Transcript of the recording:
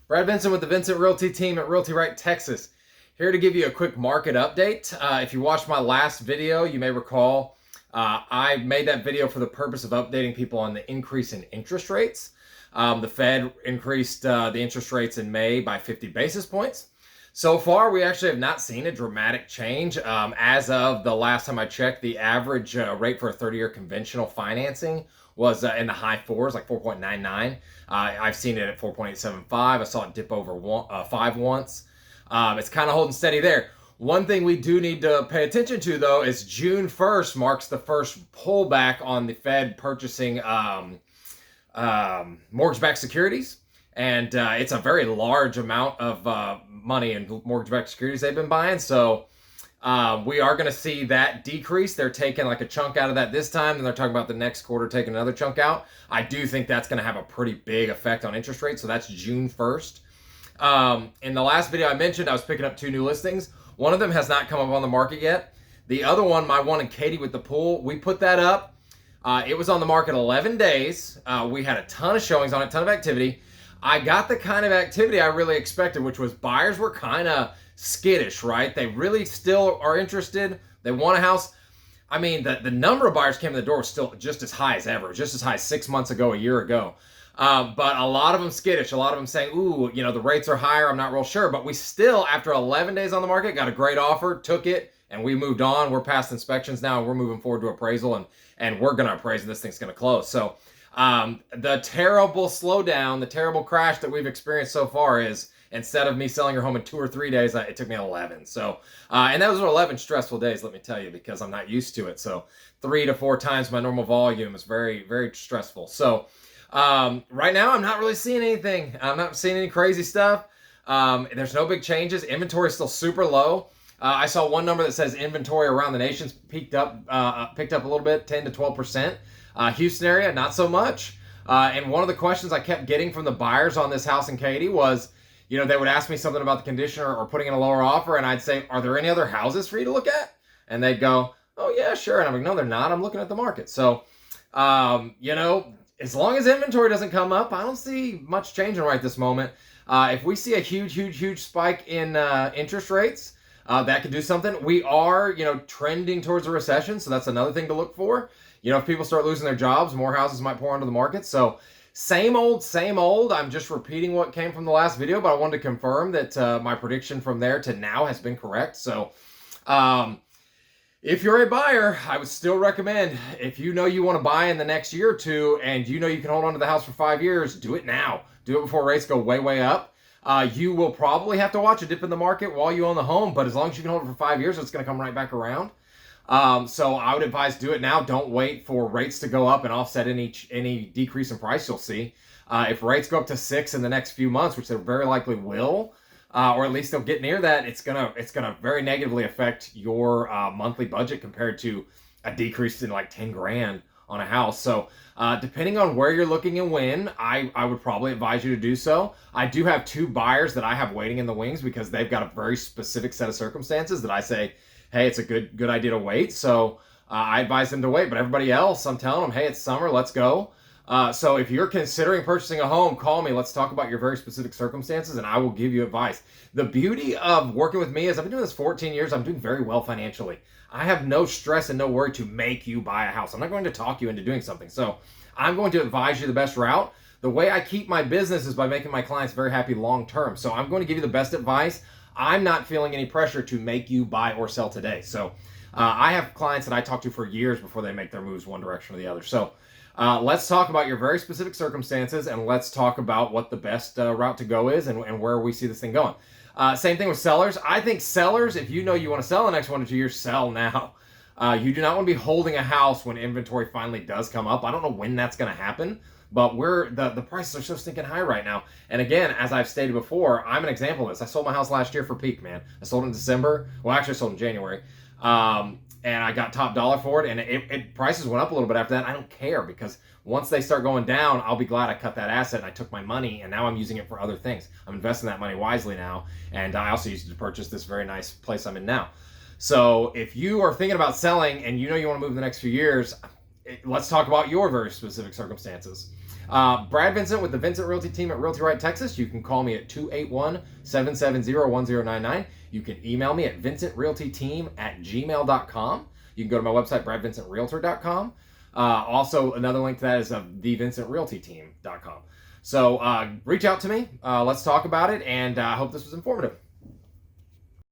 Brad Vincent with the Vincent Realty team at Realty Right Texas. Here to give you a quick market update. If you watched my last video, you may recall I made that video for the purpose of updating people on the increase in interest rates. The Fed increased the interest rates in May by 50 basis points. So far, we actually have not seen a dramatic change. As of the last time I checked, the average rate for a 30-year conventional financing was in the high fours, like 4.99. I've seen it at 4.875. I saw it dip over 5 once. It's kind of holding steady there. One thing we do need to pay attention to, though, is June 1st marks the first pullback on the Fed purchasing mortgage-backed securities. And it's a very large amount of money in mortgage-backed securities they've been buying. So we are going to see that decrease. They're taking like a chunk out of that this time, and they're talking about the next quarter taking another chunk out. I do think that's going to have a pretty big effect on interest rates. So that's June 1st. In the last video I mentioned, I was picking up 2 new listings. One of them has not come up on the market yet. The other one, my one in Katy with the pool, we put that up. It was on the market 11 days. We had a ton of showings on it, a ton of activity. I got the kind of activity I really expected, which was buyers were kind of skittish, right? They really still are interested. They want a house. I mean, the number of buyers came in the door was still just as high as ever, just as high as 6 months ago, a year ago. But a lot of them skittish, a lot of them saying, ooh, you know, the rates are higher, I'm not real sure. But we still, after 11 days on the market, got a great offer, took it, and we moved on. We're past inspections now, and we're moving forward to appraisal, and we're going to appraise, and this thing's going to close. So the terrible slowdown, the terrible crash that we've experienced so far is, instead of me selling your home in 2 or 3 days, it took me 11. So, and those were 11 stressful days, let me tell you, because I'm not used to it. So 3 to 4 times my normal volume is very, very stressful. So right now, I'm not really seeing anything. I'm not seeing any crazy stuff. There's no big changes. Inventory is still super low. I saw one number that says inventory around the nation's picked up a little bit, 10 to 12%. Houston area, not so much. And one of the questions I kept getting from the buyers on this house in Katy was, you know, they would ask me something about the condition or putting in a lower offer, and I'd say, are there any other houses for you to look at? And they'd go, oh yeah, sure. And I'm like, no, they're not. I'm looking at the market. So, you know, as long as inventory doesn't come up, I don't see much changing right this moment. If we see a huge spike in interest rates, that could do something. We are, you know, trending towards a recession, so that's another thing to look for. You know, if people start losing their jobs, more houses might pour onto the market. So same old. I'm just repeating what came from the last video, but I wanted to confirm that my prediction from there to now has been correct. So if you're a buyer, I would still recommend, if you know you want to buy in the next year or two and you know you can hold on to the house for 5 years, do it now. Do it before rates go way up. You will probably have to watch a dip in the market while you own the home, but as long as you can hold it for 5 years, it's going to come right back around. So I would advise do it now. Don't wait for rates to go up and offset any decrease in price you'll see. If rates go up to 6 in the next few months, which they very likely will, or at least they'll get near that, it's gonna very negatively affect your monthly budget compared to a decrease in like 10 grand on a house. So depending on where you're looking and when, I would probably advise you to do so. I do have 2 buyers that I have waiting in the wings because they've got a very specific set of circumstances that I say, hey, it's a good idea to wait. So I advise them to wait. But everybody else, I'm telling them, hey, it's summer, let's go. So if you're considering purchasing a home, call me. Let's talk about your very specific circumstances, and I will give you advice. The beauty of working with me is I've been doing this 14 years. I'm doing very well financially. I have no stress and no worry to make you buy a house. I'm not going to talk you into doing something. So I'm going to advise you the best route. The way I keep my business is by making my clients very happy long term. So I'm going to give you the best advice. I'm not feeling any pressure to make you buy or sell today. So I have clients that I talk to for years before they make their moves one direction or the other. So let's talk about your very specific circumstances, and let's talk about what the best route to go is and where we see this thing going. Same thing with sellers. I think sellers, if you know you want to sell in the next 1 to 2 years, sell now. You do not want to be holding a house when inventory finally does come up. I don't know when that's going to happen, but the prices are so stinking high right now. And again, as I've stated before, I'm an example of this. I sold my house last year for peak, man. I sold in December. Well, actually, I sold in January. And I got top dollar for it, and prices went up a little bit after that. I don't care, because once they start going down, I'll be glad I cut that asset and I took my money, and now I'm using it for other things. I'm investing that money wisely now, and I also used it to purchase this very nice place I'm in now. So if you are thinking about selling and you know you want to move in the next few years, let's talk about your very specific circumstances. Brad Vincent with the Vincent Realty team at Realty Right Texas. You can call me at 281-770-1099. You can email me at vincentrealtyteam@gmail.com. You can go to my website, bradvincentrealtor.com. Also, another link to that is thevincentrealtyteam.com. So reach out to me. Let's talk about it, and I hope this was informative.